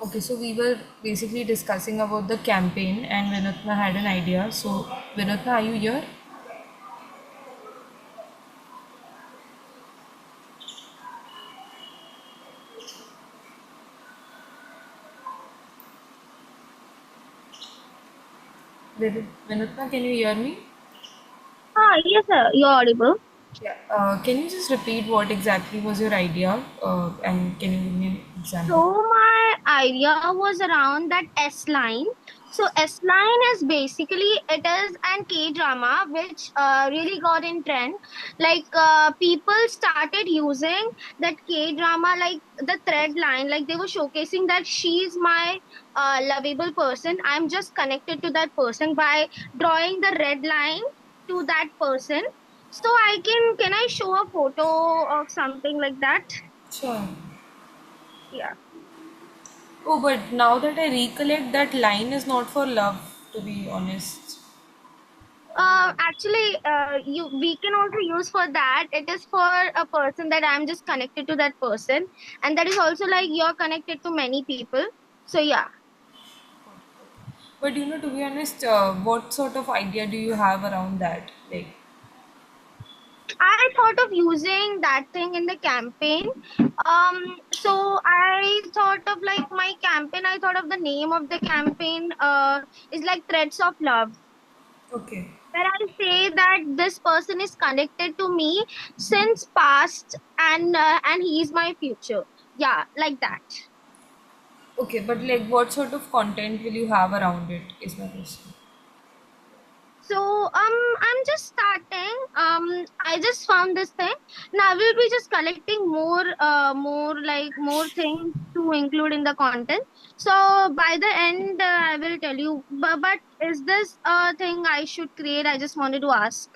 Okay, so we were basically discussing about the campaign, and Vinutma had an idea. So, Vinutma, are you here? Vinutma, can you hear me? Yes, sir. You're audible. Yeah. Can you just repeat what exactly was your idea? And can you give me an So example? my idea was around that S line. So S line is basically it is an K drama which really got in trend. Like people started using that K drama like the thread line. Like they were showcasing that she's my lovable person. I'm just connected to that person by drawing the red line to that person. So can I show a photo of something like that? Sure. Yeah. Oh, but now that I recollect, that line is not for love, to be honest. Actually, you we can also use for that. It is for a person that I'm just connected to that person, and that is also like you're connected to many people. So yeah, But to be honest, what sort of idea do you have around that? Like, I thought of using that thing in the campaign. So I thought of like my campaign. I thought of the name of the campaign. Is like Threads of Love. okay. Where I say that this person is connected to me since past and he is my future. Yeah, like that. Okay, but like, what sort of content will you have around it? Is my question. So I'm just starting. I just found this thing. Now we'll be just collecting more things to include in the content. So by the end, I will tell you. But is this a thing I should create? I just wanted to ask.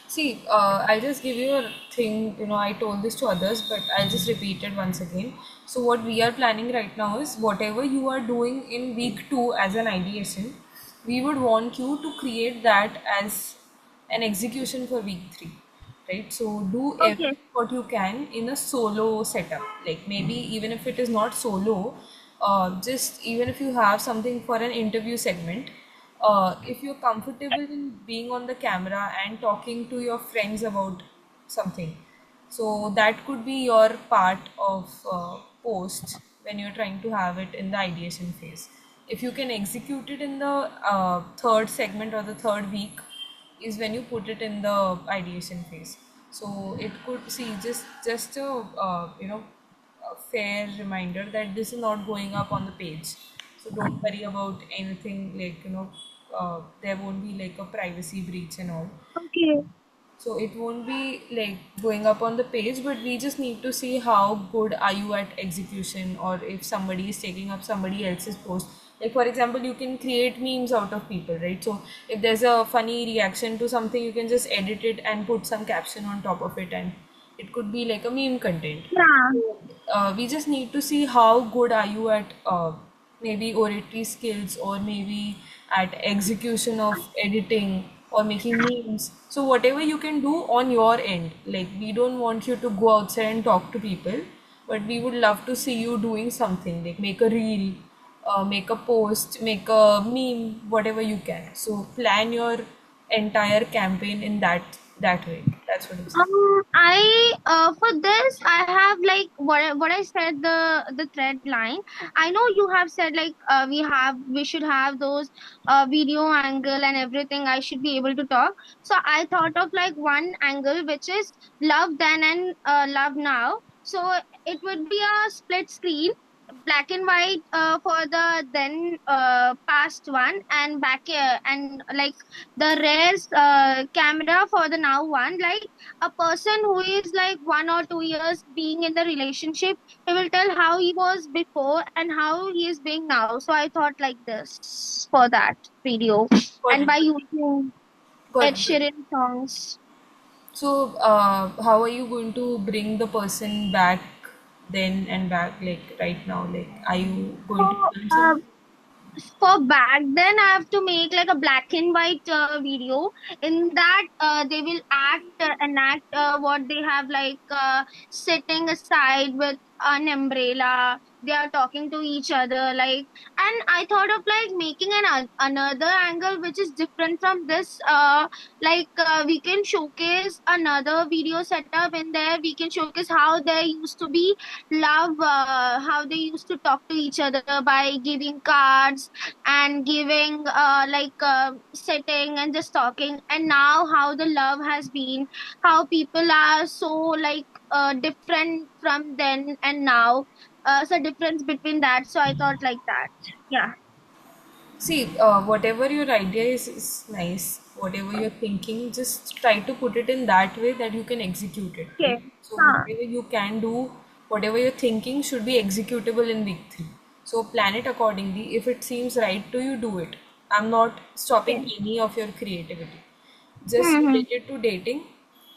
See, I'll just give you a thing. I told this to others, but I'll just repeat it once again. So, what we are planning right now is whatever you are doing in week two as an ideation, we would want you to create that as an execution for week three, right? So, do Okay. what you can in a solo setup. Like maybe even if it is not solo, just even if you have something for an interview segment, if you're comfortable in being on the camera and talking to your friends about something, so that could be your part of post when you're trying to have it in the ideation phase. If you can execute it in the third segment or the third week, is when you put it in the ideation phase. So it could see just a a fair reminder that this is not going up on the page. So don't worry about anything like there won't be like a privacy breach and all. Okay. So it won't be like going up on the page, but we just need to see how good are you at execution, or if somebody is taking up somebody else's post. Like for example, you can create memes out of people, right? So if there's a funny reaction to something, you can just edit it and put some caption on top of it, and it could be like a meme content. Yeah. We just need to see how good are you at maybe oratory skills, or maybe at execution of editing or making memes. So whatever you can do on your end, like we don't want you to go outside and talk to people, but we would love to see you doing something like make a reel, make a post, make a meme, whatever you can. So plan your entire campaign in that way. That's what I'm saying. I for this I have like what I said the thread line. I know you have said like we should have those video angle and everything. I should be able to talk. So I thought of like one angle which is love then and love now. So it would be a split screen, black and white for the then past one and back and like the rares camera for the now one, like a person who is like 1 or 2 years being in the relationship, he will tell how he was before and how he is being now. So I thought like this for that video, Got and it. by using Got Ed it. Sheeran songs. So, how are you going to bring the person back then and back, like right now? Like, are you So going to film uh, some? for back then I have to make like a black and white video. In that they will enact what they have like sitting aside with an umbrella, they are talking to each other, like. And I thought of like making another angle which is different from this, we can showcase another video setup in there. We can showcase how there used to be love, how they used to talk to each other by giving cards and giving sitting and just talking, and now how the love has been, how people are so different from then and now, so difference between that. So I thought like that. Yeah. See, whatever your idea is nice. Whatever you're thinking, just try to put it in that way that you can execute it, Okay. right? So Huh. whatever you can do, whatever you're thinking should be executable in week 3. So plan it accordingly. If it seems right to you, do it. I'm not stopping Okay. any of your creativity. Just Mm-hmm. related to dating,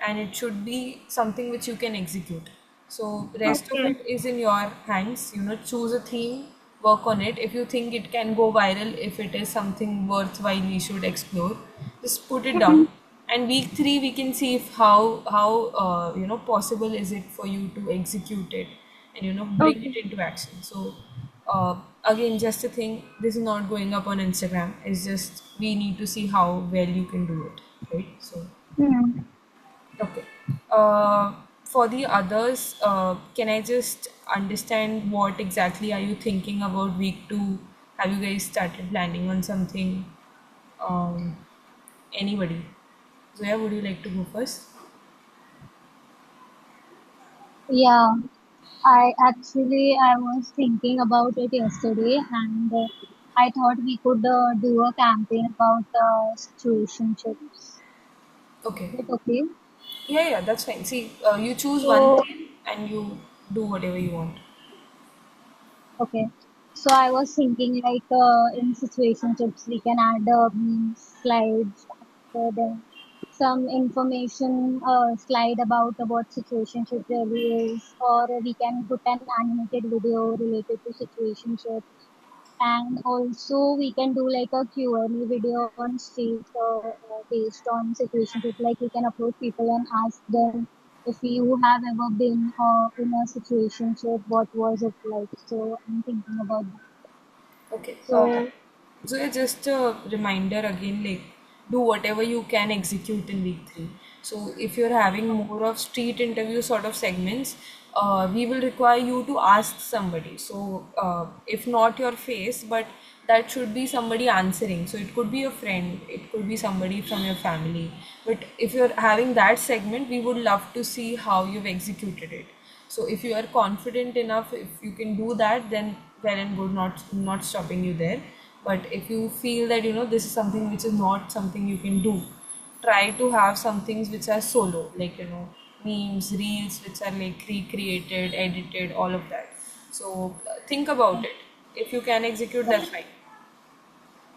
and it should be something which you can execute. So rest of Okay. it is in your hands. Choose a theme, work on it. If you think it can go viral, if it is something worthwhile we should explore, just put it Mm-hmm. down. And week 3 we can see if how possible is it for you to execute it, and bring Okay. it into action. So again, just a thing, this is not going up on Instagram. It's just we need to see how well you can do it, right? So Mm. okay. For the others, can I just understand what exactly are you thinking about week 2? Have you guys started planning on something? Um, Anybody? Zoya, would you like to go first? Yeah, I was thinking about it yesterday, and I thought we could do a campaign about situationships. Okay. Is it okay? Yeah, that's fine. See, you choose one So, thing and you do whatever you want. okay. So I was thinking like in situationships we can add memes, slides, then some information slide about what situationship really is, or we can put an animated video related to situationship. And also we can do like a Q&A video on street based on situationship. Like we can approach people and ask them if you have ever been in a situationship, what was it like? So I'm thinking about that. Okay. So So yeah, just a reminder again, like do whatever you can execute in week 3. So if you're having more of street interview sort of segments, we will require you to ask somebody. So if not your face, but that should be somebody answering. So it could be a friend, it could be somebody from your family. But if you're having that segment, we would love to see how you've executed it. So if you are confident enough, if you can do that, then well and good, not stopping you there. But if you feel that this is something which is not something you can do, try to have some things which are solo, like memes, reels which are like recreated, edited, all of that. So think about it. If you can execute, that's fine.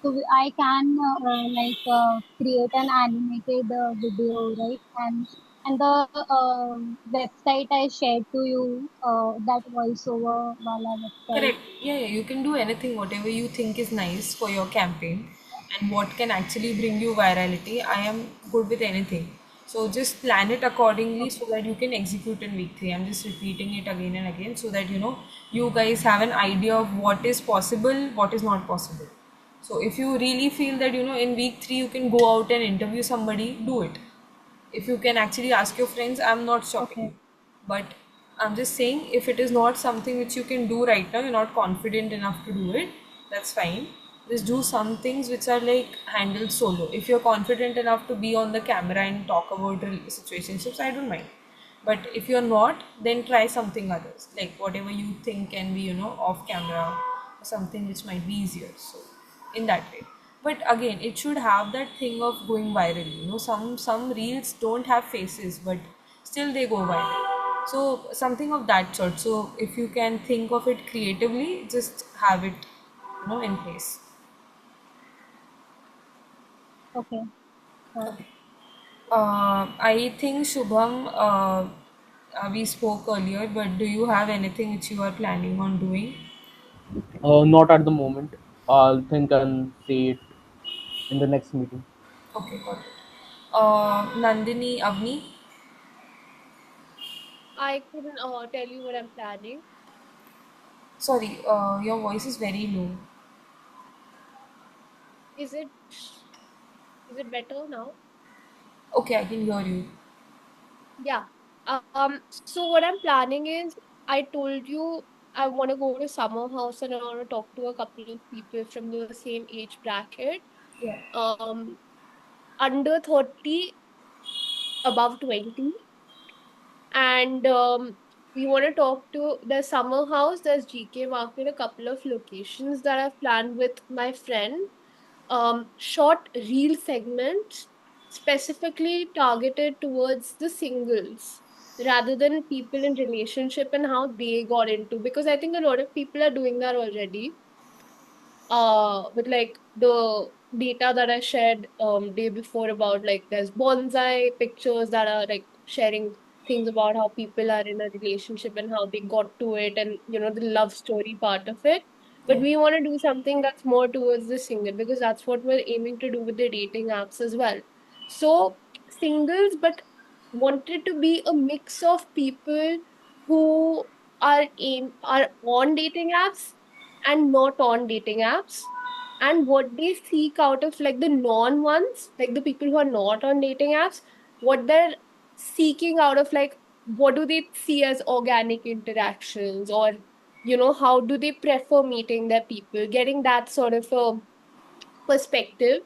I can create an animated video, right? And the website I shared to you, that voiceover wala website. Correct. Yeah, you can do anything, whatever you think is nice for your campaign and what can actually bring you virality. I am good with anything. So just plan it accordingly so that you can execute in week 3. I'm just repeating it again and again so that you guys have an idea of what is possible, what is not possible. So if you really feel that in week 3 you can go out and interview somebody, do it. If you can actually ask your friends, I'm not stopping Okay. you. But I'm just saying, if it is not something which you can do right now, you're not confident enough to do it, that's fine. Just do some things which are like handled solo. If you're confident enough to be on the camera and talk about situationships, I don't mind. But if you're not, then try something others, like whatever you think can be off camera, or something which might be easier. So in that way. But again, it should have that thing of going viral. Some reels don't have faces, but still they go viral. So something of that sort. So if you can think of it creatively, just have it in place. Okay. Uh, Okay. I think Shubham, we spoke earlier, but do you have anything which you are planning on doing? Not at the moment. I'll think and say it in the next meeting. Okay, got it. Nandini, Avni? I couldn't tell you what I'm planning. Sorry, your voice is very low. Is it better now? Okay, I can hear you. Yeah. So what I'm planning is, I told you I want to go to summer house and I want to talk to a couple of people from the same age bracket. Yeah. Um, Under 30, above 20. And we want to talk to the summer house, there's GK Market, a couple of locations that I've planned with my friend. Short reel segments specifically targeted towards the singles rather than people in relationship and how they got into, because I think a lot of people are doing that already, with like the data that I shared day before about, like, there's bonsai pictures that are like sharing things about how people are in a relationship and how they got to it, and the love story part of it. But Yeah. we want to do something that's more towards the single, because that's what we're aiming to do with the dating apps as well. So singles, but wanted to be a mix of people who are on dating apps and not on dating apps, and what they seek out of like the non ones, like the people who are not on dating apps, what they're seeking out of, like, what do they see as organic interactions, or how do they prefer meeting their people, getting that sort of a perspective.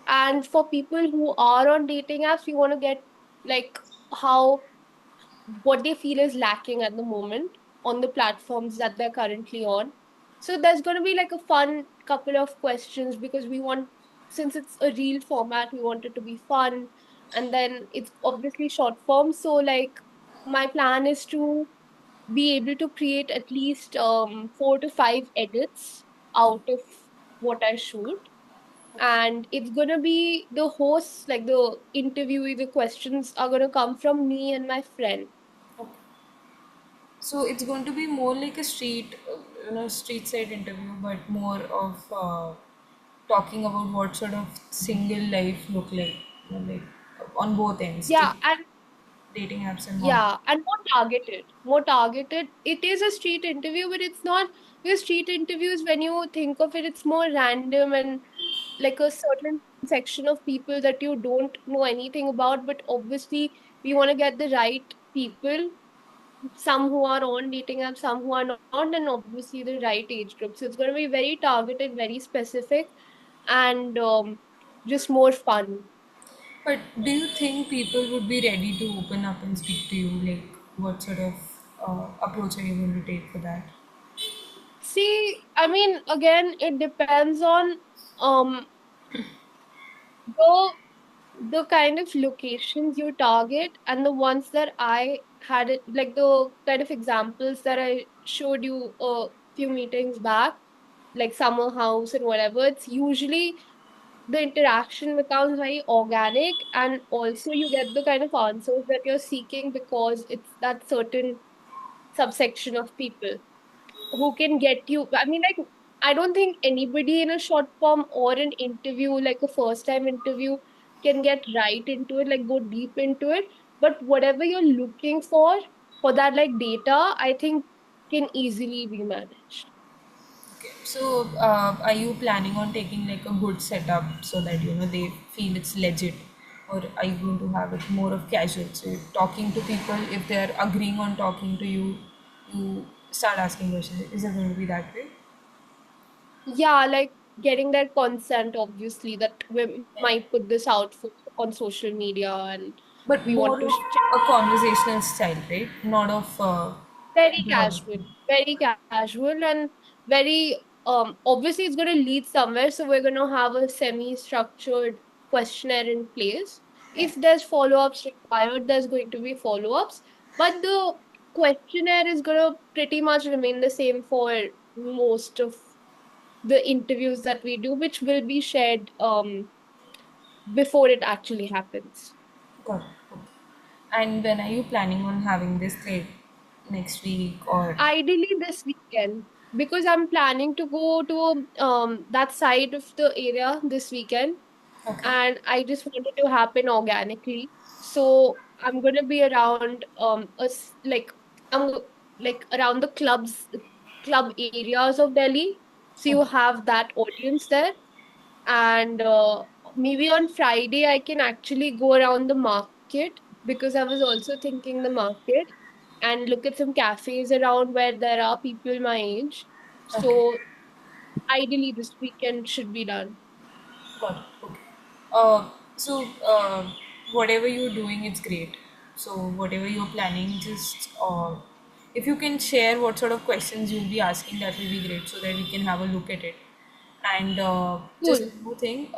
And for people who are on dating apps, we want to get like how what they feel is lacking at the moment on the platforms that they're currently on. So there's going to be like a fun couple of questions, because we want, since it's a real format, we want it to be fun. And then it's obviously short form. So, like, my plan is to be able to create at least 4 to 5 edits out of what I shoot. And it's going to be the hosts, like the interviewee, the questions are going to come from me and my friend. Okay. So it's going to be more like a street side interview, but more of talking about what sort of single life look like, like on both ends, Yeah, and dating apps and not. yeah, and more targeted. More targeted. It is a street interview, but it's not, because street interviews, when you think of it, it's more random and like a certain section of people that you don't know anything about. But obviously, we want to get the right people, some who are on dating apps, some who are not, and obviously the right age group. So it's going to be very targeted, very specific, and just more fun. But do you think people would be ready to open up and speak to you? Like, what sort of approach are you going to take for that? See, I mean, again, it depends on um the the kind of locations you target, and the ones that I had it, like the kind of examples that I showed you a few meetings back, like summer house and whatever. It's usually the interaction becomes very organic, and also you get the kind of answers that you're seeking, because it's that certain subsection of people who can get you. I mean, like, I don't think anybody in a short form or an interview, like a first time interview, can get right into it, like go deep into it. But whatever you're looking for that like data, I think can easily be managed. Okay. So, are you planning on taking like a good setup so that they feel it's legit, or are you going to have it more of casual? So, you're talking to people, if they are agreeing on talking to you, you start asking questions. Is it going to be that way? Yeah, like getting that consent, obviously, that we might put this out on social media, and But we more want to of a conversational style, right? Not of very blog. casual, very casual, and very obviously it's going to lead somewhere. So we're going to have a semi-structured questionnaire in place. Yeah. If there's follow-ups required, there's going to be follow-ups, but the questionnaire is going to pretty much remain the same for most of the interviews that we do, which will be shared before it actually happens. Got it. Okay. And when are you planning on having this, like next week or? Ideally this weekend, because I'm planning to go to that side of the area this weekend, Okay. and I just want it to happen organically. So I'm gonna be around like I'm like around the clubs club areas of Delhi. So you Okay. have that audience there. And maybe on Friday, I can actually go around the market because I was also thinking the market and look at some cafes around where there are people my age. Okay. So ideally, this weekend should be done. Got it. Okay. So, whatever you're doing, it's great. So, whatever you're planning, just if you can share what sort of questions you'll be asking, that will be great so that we can have a look at it. And just Cool. one more thing,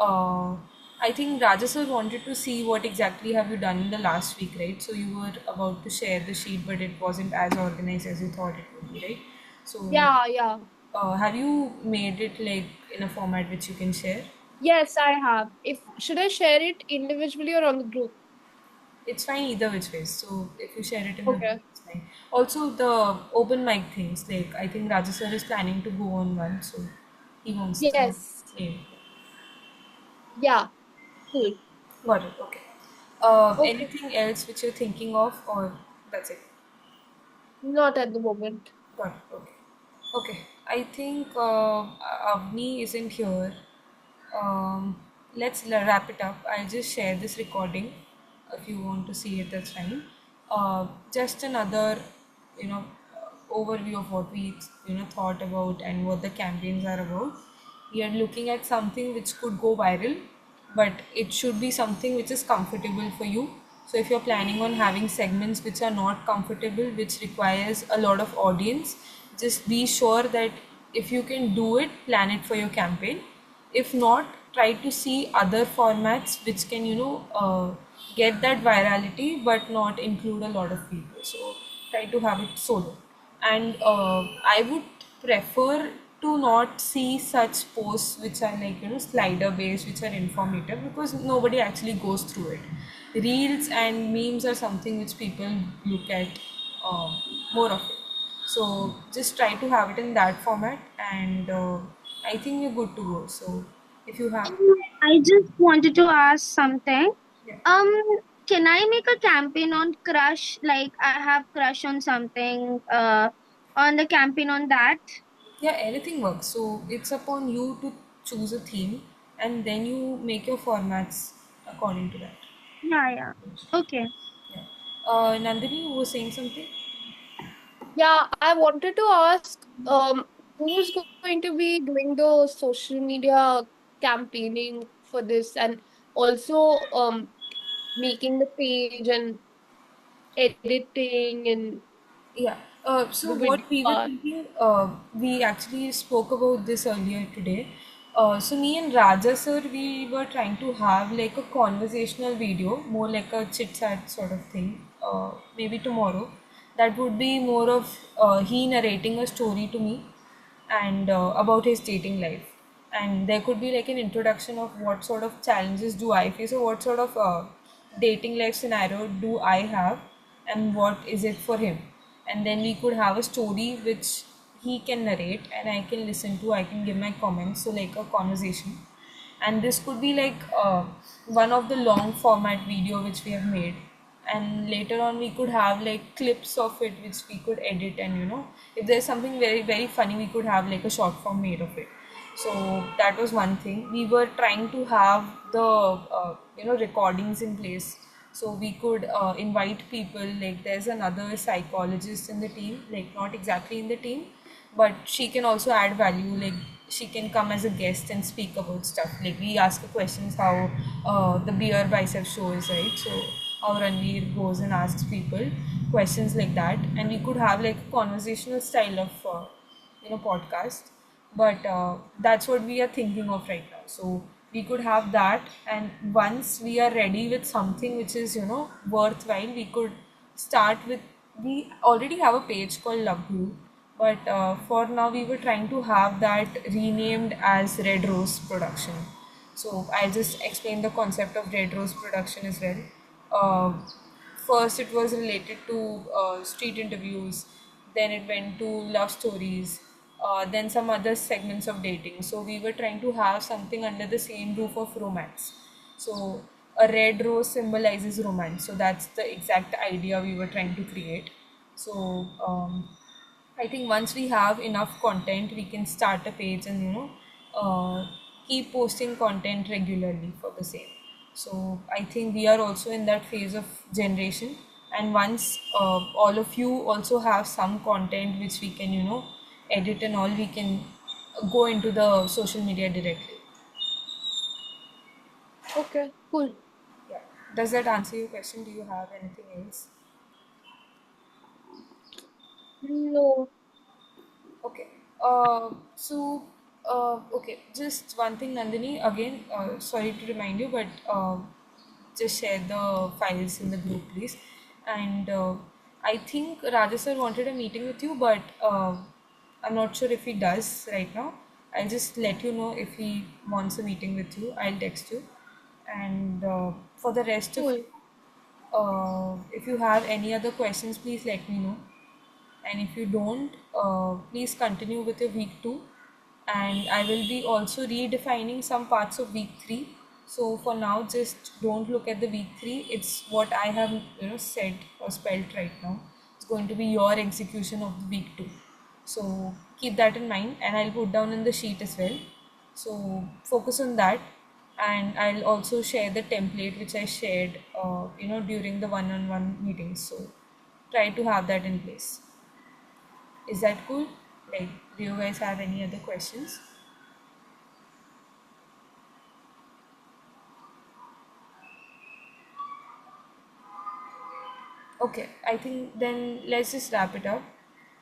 I think Raja sir wanted to see what exactly have you done in the last week, right? So, you were about to share the sheet, but it wasn't as organized as you thought it would be, right? So, Yeah, yeah. have you made it like in a format which you can share? Yes, I have. If should I share it individually or on the group? It's fine either which way. So if you share it in the group, Okay. it's fine. Also the open mic things, like I think Raja sir is planning to go on one, so he wants to Yes. name. Yeah. Cool. Got it. Okay. Okay. Anything else which you're thinking of, or that's it? Not at the moment. Got it. Okay. Okay. I think Avni isn't here. Um, let's wrap it up. I'll just share this recording. If you want to see it, that's fine. Just another, overview of what we, thought about and what the campaigns are about. We are looking at something which could go viral, but it should be something which is comfortable for you. So if you're planning on having segments which are not comfortable, which requires a lot of audience, just be sure that if you can do it, plan it for your campaign. If not, try to see other formats which can, get that virality but not include a lot of people. So try to have it solo. And I would prefer to not see such posts which are like, slider based, which are informative, because nobody actually goes through it. Reels and memes are something which people look at more of it. So just try to have it in that format, and I think you're good to go. So if you have, I just wanted to ask something. yeah, Um, can I make a campaign on crush? Like I have crush on something. On the campaign on that. yeah, anything works. So it's upon you to choose a theme, and then you make your formats according to that. Yeah, yeah. Okay. Yeah. Nandini, you were saying something? Yeah, I wanted to ask, who's going to be doing the social media campaigning for this and also making the page and editing and Yeah. So the what video we were part? thinking, we actually spoke about this earlier today. So me and Raja sir, we were trying to have like a conversational video, more like a chit chat sort of thing. Maybe tomorrow. That would be more of he narrating a story to me, and about his dating life. And there could be like an introduction of what sort of challenges do I face, or what sort of dating life scenario do I have, and what is it for him. And then we could have a story which he can narrate and I can listen to, I can give my comments, so like a conversation. And this could be like one of the long format video which we have made, and later on we could have like clips of it which we could edit, and if there's something very very funny, we could have like a short form made of it. So that was one thing. We were trying to have the recordings in place, so we could invite people. Like there's another psychologist in the team, like not exactly in the team, but she can also add value. Like she can come as a guest and speak about stuff. Like we ask her questions how the beer bicep show is, right? So how Ranveer goes and asks people questions like that, and we could have like a conversational style of podcast. But that's what we are thinking of right now. So we could have that, and once we are ready with something which is worthwhile, we could start with. We already have a page called Love You, but for now we were trying to have that renamed as Red Rose Production. So I'll just explain the concept of Red Rose Production as well. uh, First it was related to street interviews, then it went to love stories, then some other segments of dating. So we were trying to have something under the same roof of romance. So a red rose symbolizes romance, so that's the exact idea we were trying to create. So I think once we have enough content, we can start a page and keep posting content regularly for the same. So I think we are also in that phase of generation, and once all of you also have some content which we can edit and all, we can go into the social media directly. Okay, cool. Yeah. Does that answer your question? Do you have anything else? No. Okay. Okay, just one thing, Nandini. Again, sorry to remind you, but just share the files in the group, please. And I think Raja sir wanted a meeting with you, but I'm not sure if he does right now. I'll just let you know if he wants a meeting with you. I'll text you. And for the rest of Cool. you, if you have any other questions, please let me know. And if you don't, please continue with your week 2, and I will be also redefining some parts of week 3. So for now, just don't look at the week 3. It's what I have said or spelled right now. It's going to be your execution of the week 2. So keep that in mind, and I'll put down in the sheet as well. So focus on that, and I'll also share the template which I shared during the one-on-one meetings. So try to have that in place. Is that cool? Like, do you guys have any other questions? Okay, I think then let's just wrap it up.